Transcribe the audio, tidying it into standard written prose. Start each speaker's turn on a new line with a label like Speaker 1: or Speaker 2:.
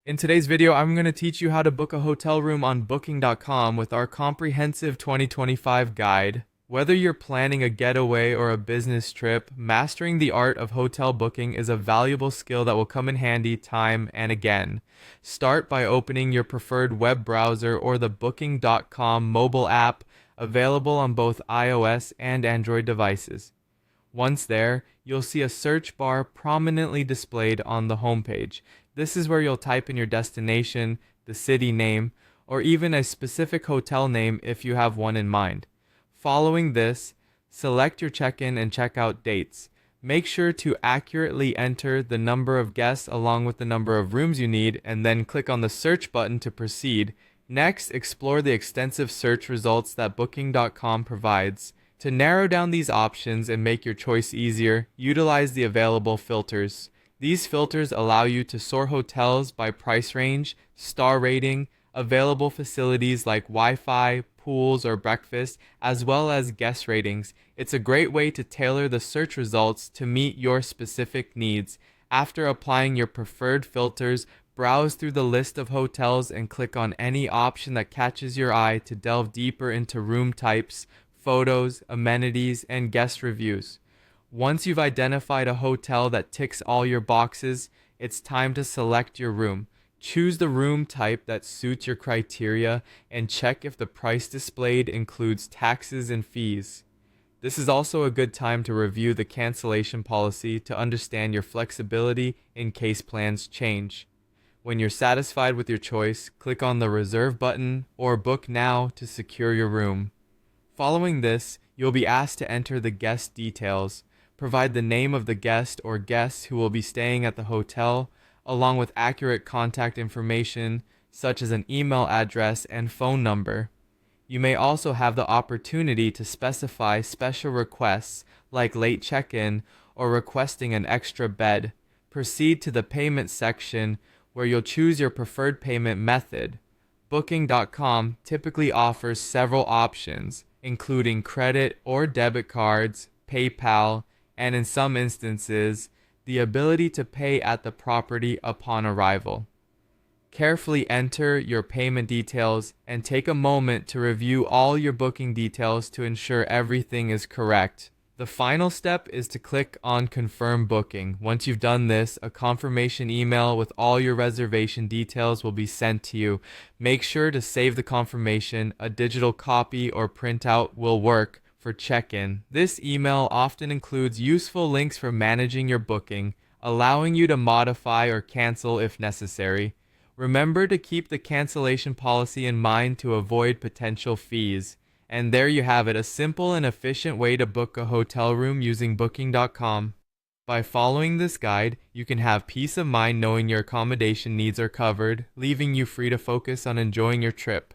Speaker 1: In today's video, I'm going to teach you how to book a hotel room on Booking.com with our comprehensive 2025 guide. Whether you're planning a getaway or a business trip, mastering the art of hotel booking is a valuable skill that will come in handy time and again. Start by opening your preferred web browser or the Booking.com mobile app, available on both iOS and Android devices. Once there, you'll see a search bar prominently displayed on the homepage. This is where you'll type in your destination, the city name, or even a specific hotel name if you have one in mind. Following this, select your check-in and check-out dates. Make sure to accurately enter the number of guests along with the number of rooms you need, and then click on the search button to proceed. Next, explore the extensive search results that Booking.com provides. To narrow down these options and make your choice easier, utilize the available filters. These filters allow you to sort hotels by price range, star rating, available facilities like Wi-Fi, pools, or breakfast, as well as guest ratings. It's a great way to tailor the search results to meet your specific needs. After applying your preferred filters, browse through the list of hotels and click on any option that catches your eye to delve deeper into room types, photos, amenities, and guest reviews. Once you've identified a hotel that ticks all your boxes, it's time to select your room. Choose the room type that suits your criteria and check if the price displayed includes taxes and fees. This is also a good time to review the cancellation policy to understand your flexibility in case plans change. When you're satisfied with your choice, click on the reserve button or book now to secure your room. Following this, you'll be asked to enter the guest details. Provide the name of the guest or guests who will be staying at the hotel, along with accurate contact information such as an email address and phone number. You may also have the opportunity to specify special requests like late check-in or requesting an extra bed. Proceed to the payment section where you'll choose your preferred payment method. Booking.com typically offers several options, including credit or debit cards, PayPal, and in some instances, the ability to pay at the property upon arrival. Carefully enter your payment details and take a moment to review all your booking details to ensure everything is correct. The final step is to click on Confirm Booking. Once you've done this, a confirmation email with all your reservation details will be sent to you. Make sure to save the confirmation. A digital copy or printout will work for check-in. This email often includes useful links for managing your booking, allowing you to modify or cancel if necessary. Remember to keep the cancellation policy in mind to avoid potential fees. And there you have it, a simple and efficient way to book a hotel room using Booking.com. By following this guide, you can have peace of mind knowing your accommodation needs are covered, leaving you free to focus on enjoying your trip.